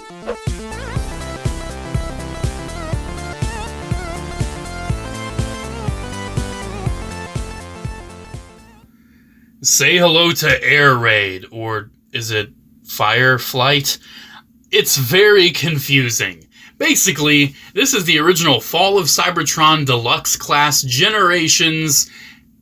Say hello to Air Raid, or is it Fireflight? It's very confusing. Basically, this is the original Fall of Cybertron Deluxe Class Generations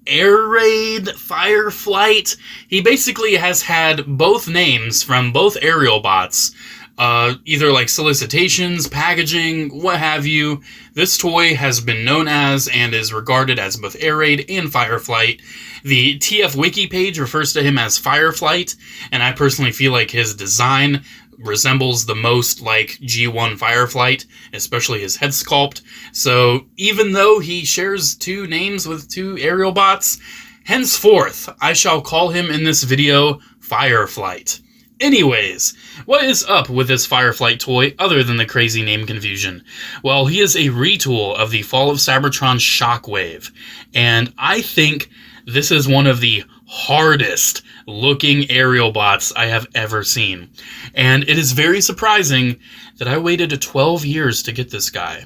Air Raid Fireflight. He basically has had both names from both aerial bots, either like solicitations, packaging, what have you. This toy has been known as and is regarded as both Air Raid and Fireflight. The TF Wiki page refers to him as Fireflight, and I personally feel like his design resembles the most like G1 Fireflight, especially his head sculpt. So even though he shares two names with two aerial bots, henceforth I shall call him in this video Fireflight. Anyways, what is up with this Fireflight toy other than the crazy name confusion? Well, he is a retool of the Fall of Cybertron Shockwave, and I think this is one of the hardest looking aerial bots I have ever seen. And it is very surprising that I waited 12 years to get this guy.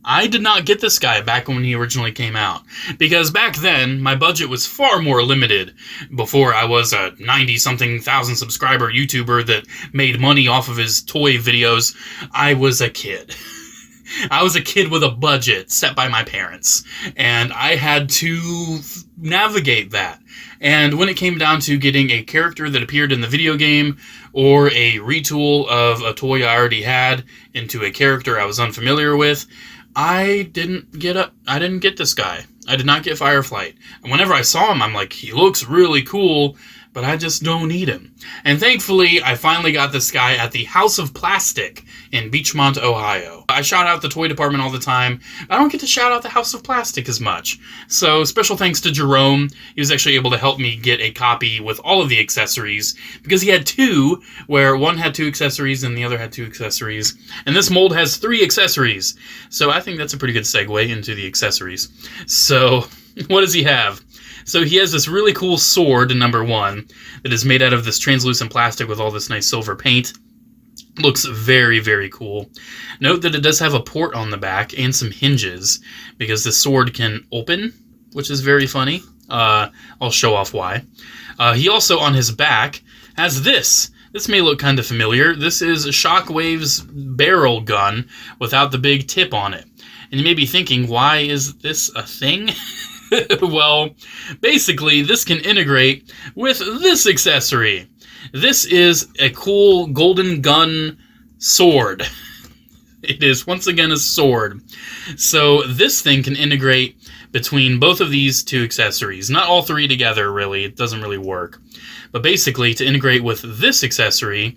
I did not get this guy back when he originally came out, because back then my budget was far more limited. Before I was a 90-something thousand subscriber YouTuber that made money off of his toy videos, I was a kid. I was a kid with a budget set by my parents, and I had to navigate that. And when it came down to getting a character that appeared in the video game, or a retool of a toy I already had into a character I was unfamiliar with, I didn't get this guy. I did not get Fireflight. And whenever I saw him, I'm like, he looks really cool, but I just don't need him. And thankfully, I finally got this guy at the House of Plastic in Beachmont, Ohio. I shout out the toy department all the time. I don't get to shout out the House of Plastic as much. So special thanks to Jerome. He was actually able to help me get a copy with all of the accessories, because he had two, where one had two accessories and the other had two accessories. And this mold has 3 accessories. So I think that's a pretty good segue into the accessories. So what does he have? So he has this really cool sword, number 1, that is made out of this translucent plastic with all this nice silver paint. Looks very, very cool. Note that it does have a port on the back and some hinges, because the sword can open, which is very funny. I'll show off why. He also, on his back, has this. This may look kind of familiar. This is Shockwave's barrel gun without the big tip on it. And you may be thinking, why is this a thing? Well, basically, this can integrate with this accessory. This is a cool golden gun sword. It is, once again, a sword. So this thing can integrate between both of these 2 accessories. Not all 3 together, really. It doesn't really work. But basically, to integrate with this accessory,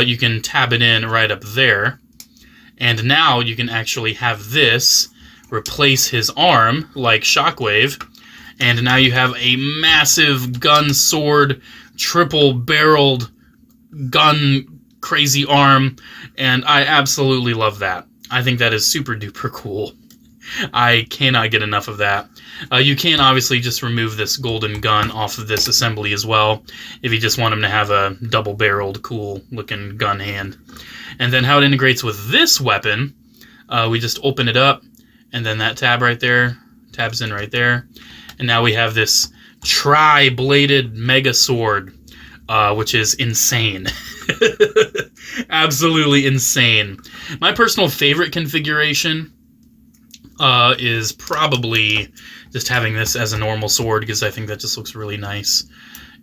you can tab it in right up there. And now you can actually have this replace his arm, like Shockwave, and now you have a massive gun sword, triple-barreled gun crazy arm, and I absolutely love that. I think that is super-duper cool. I cannot get enough of that. You can obviously just remove this golden gun off of this assembly as well, if you just want him to have a double-barreled, cool-looking gun hand. And then how it integrates with this weapon, we just open it up, and then that tab right there, tabs in right there. And now we have this tri-bladed mega sword, which is insane. Absolutely insane. My personal favorite configuration is probably just having this as a normal sword, because I think that just looks really nice.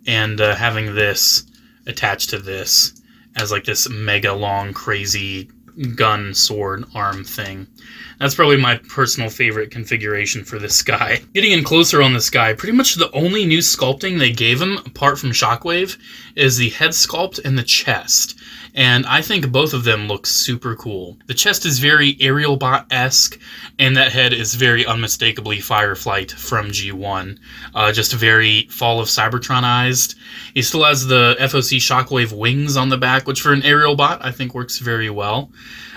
And having this attached to this as like this mega long, crazy gun sword arm thing. That's probably my personal favorite configuration for this guy. Getting in closer on this guy, pretty much the only new sculpting they gave him, apart from Shockwave, is the head sculpt and the chest. And I think both of them look super cool. The chest is very Aerial Bot-esque, and that head is very unmistakably Fireflight from G1. Just very Fall of Cybertronized. He still has the FOC Shockwave wings on the back, which for an Aerial Bot I think works very well.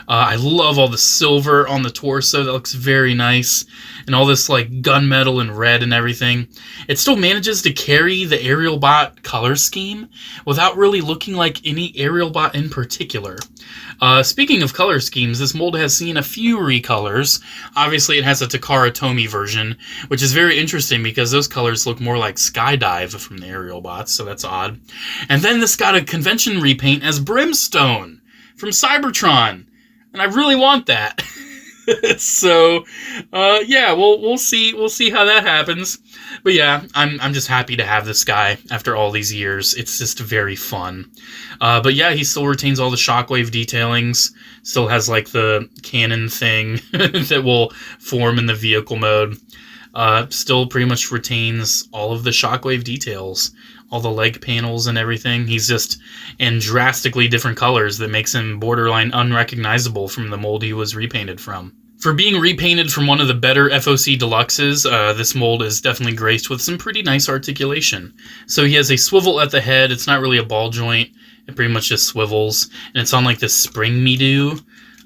I love all the silver on the torso. That looks very nice. And all this like gunmetal and red and everything. It still manages to carry the Aerial Bot color scheme without really looking like any Aerial Bot in particular. Speaking of color schemes, this mold has seen a few recolors. Obviously, it has a Takara Tomy version, which is very interesting because those colors look more like Skydive from the aerial bots, so that's odd. And then this got a convention repaint as Brimstone from Cybertron, and I really want that. So, yeah, we'll see how that happens. But yeah, I'm just happy to have this guy after all these years. It's just very fun. But yeah, he still retains all the shockwave detailings. Still has like the cannon thing that will form in the vehicle mode. Still pretty much retains all of the shockwave details, all the leg panels and everything. He's just in drastically different colors that makes him borderline unrecognizable from the mold he was repainted from. For being repainted from one of the better FOC Deluxes, this mold is definitely graced with some pretty nice articulation. So he has a swivel at the head. It's not really a ball joint. It pretty much just swivels. And it's on like this spring me-do.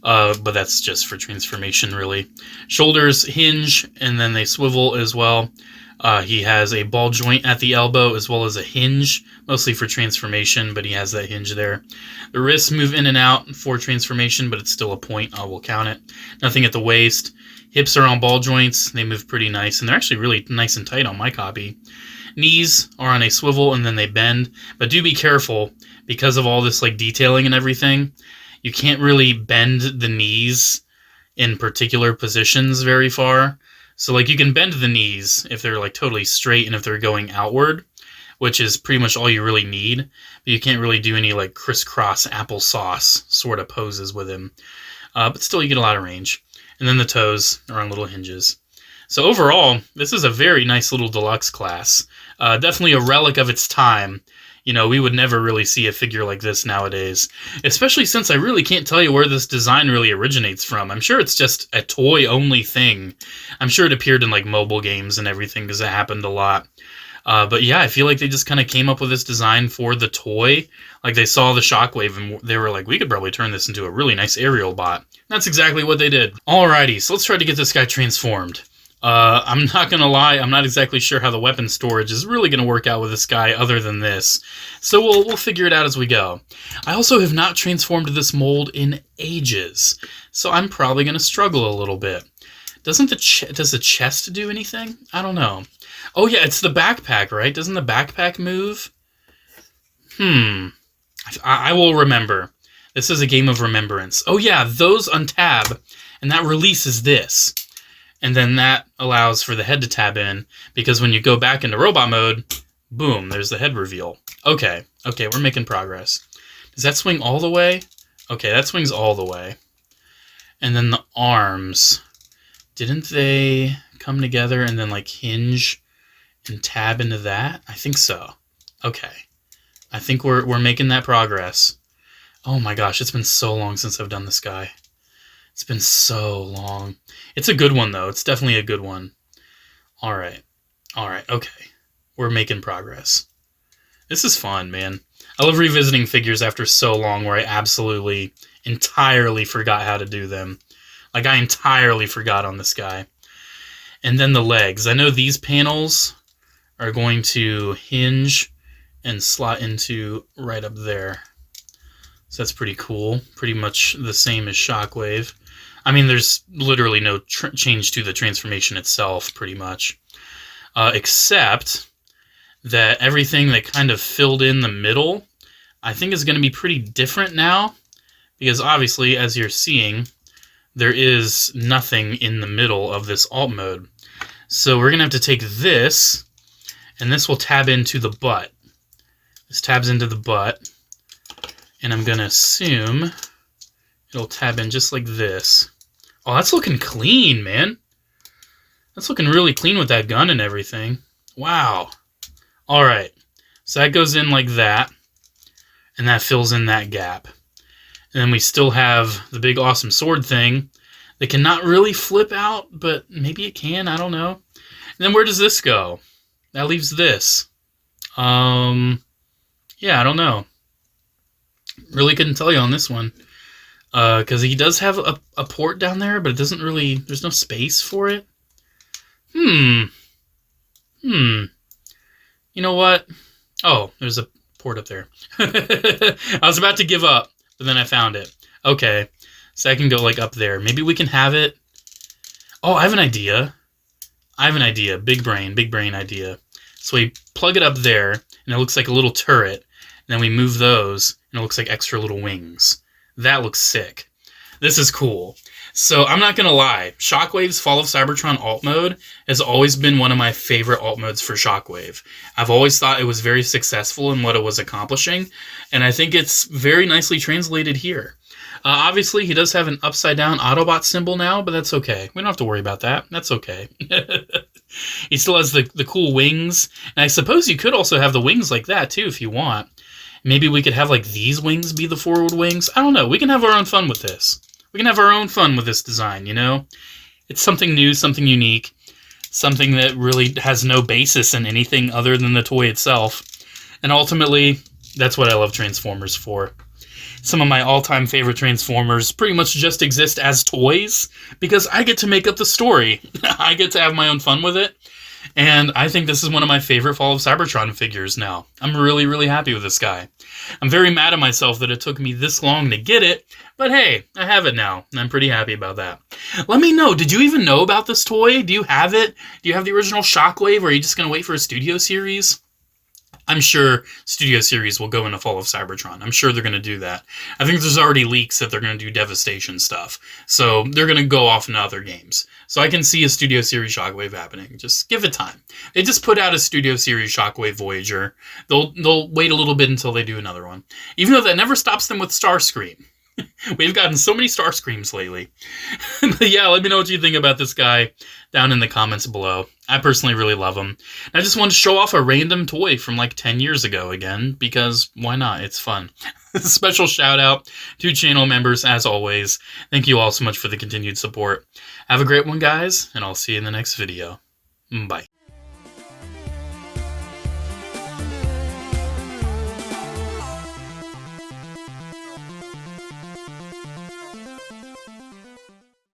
But that's just for transformation, really. Shoulders hinge, and then they swivel as well. He has a ball joint at the elbow as well as a hinge, mostly for transformation, but he has that hinge there. The wrists move in and out for transformation, but it's still a point. I will count it. Nothing at the waist. Hips are on ball joints. They move pretty nice, and they're actually really nice and tight on my copy. Knees are on a swivel, and then they bend. But do be careful, because of all this like detailing and everything, you can't really bend the knees in particular positions very far. So, like, you can bend the knees if they're, like, totally straight and if they're going outward, which is pretty much all you really need. But you can't really do any, like, crisscross applesauce sort of poses with him. But still, you get a lot of range. And then the toes are on little hinges. So, overall, this is a very nice little deluxe class. Definitely a relic of its time. You know, we would never really see a figure like this nowadays, especially since I really can't tell you where this design really originates from. I'm sure it's just a toy-only thing. I'm sure it appeared in, like, mobile games and everything, because it happened a lot. But yeah, I feel like they just kind of came up with this design for the toy. Like, they saw the shockwave, and they were like, we could probably turn this into a really nice aerial bot. And that's exactly what they did. Alrighty, so let's try to get this guy transformed. I'm not going to lie, I'm not exactly sure how the weapon storage is really going to work out with this guy other than this. So we'll figure it out as we go. I also have not transformed this mold in ages, so I'm probably going to struggle a little bit. Does the chest do anything? I don't know. Oh yeah, it's the backpack, right? Doesn't the backpack move? I will remember. This is a game of remembrance. Oh yeah, those untab, and that releases this. And then that allows for the head to tab in, because when you go back into robot mode, boom, there's the head reveal. Okay, we're making progress. Does that swing all the way? Okay, that swings all the way. And then the arms. Didn't they come together and then like hinge and tab into that? I think so. Okay. I think we're making that progress. Oh my gosh, it's been so long since I've done this guy. It's been so long. It's a good one, though. It's definitely a good one. All right, okay. We're making progress. This is fun, man. I love revisiting figures after so long where I absolutely, entirely forgot how to do them. Like, I entirely forgot on this guy. And then the legs. I know these panels are going to hinge and slot into right up there. So that's pretty cool. Pretty much the same as Shockwave. I mean, there's literally no change to the transformation itself, pretty much. Except that everything that kind of filled in the middle, I think is going to be pretty different now. Because obviously, as you're seeing, there is nothing in the middle of this alt mode. So we're going to have to take this, and this will tab into the butt. This tabs into the butt. And I'm going to assume it'll tab in just like this. Oh, that's looking clean, man. That's looking really clean with that gun and everything. Wow. All right. So that goes in like that. And that fills in that gap. And then we still have the big awesome sword thing that cannot really flip out, but maybe it can. I don't know. And then where does this go? That leaves this. Yeah, I don't know. Really couldn't tell you on this one. Because he does have a port down there, but it doesn't really... There's no space for it. You know what? Oh, there's a port up there. I was about to give up. but then I found it. Okay, so I can go like up there. Maybe we can have it. Oh, I have an idea. Big brain idea. So we plug it up there, and it looks like a little turret. And then we move those, and it looks like extra little wings. That looks sick. This is cool. So I'm not going to lie. Shockwave's Fall of Cybertron alt mode has always been one of my favorite alt modes for Shockwave. I've always thought it was very successful in what it was accomplishing, and I think it's very nicely translated here. Obviously, he does have an upside-down Autobot symbol now, but that's okay. We don't have to worry about that. That's okay. He still has the cool wings, and I suppose you could also have the wings like that, too, if you want. Maybe we could have, like, these wings be the forward wings. I don't know. We can have our own fun with this. We can have our own fun with this design, you know? It's something new, something unique, something that really has no basis in anything other than the toy itself. And ultimately, that's what I love Transformers for. Some of my all-time favorite Transformers pretty much just exist as toys because I get to make up the story. I get to have my own fun with it. And I think this is one of my favorite Fall of Cybertron figures now. I'm really, really happy with this guy. I'm very mad at myself that it took me this long to get it, but hey, I have it now, and I'm pretty happy about that. Let me know, did you even know about this toy? Do you have it? Do you have the original Shockwave, or are you just going to wait for a Studio Series? I'm sure Studio Series will go into Fall of Cybertron. I'm sure they're going to do that. I think there's already leaks that they're going to do Devastation stuff. So they're going to go off into other games. So I can see a Studio Series Shockwave happening. Just give it time. They just put out a Studio Series Shockwave Voyager. They'll wait a little bit until they do another one. Even though that never stops them with Starscream. We've gotten so many Starscreams lately. But yeah, let me know what you think about this guy down in the comments below. I personally really love him. I just wanted to show off a random toy from like 10 years ago again, because why not? It's fun. Special shout out to channel members, as always. Thank you all so much for the continued support. Have a great one, guys, and I'll see you in the next video. Bye.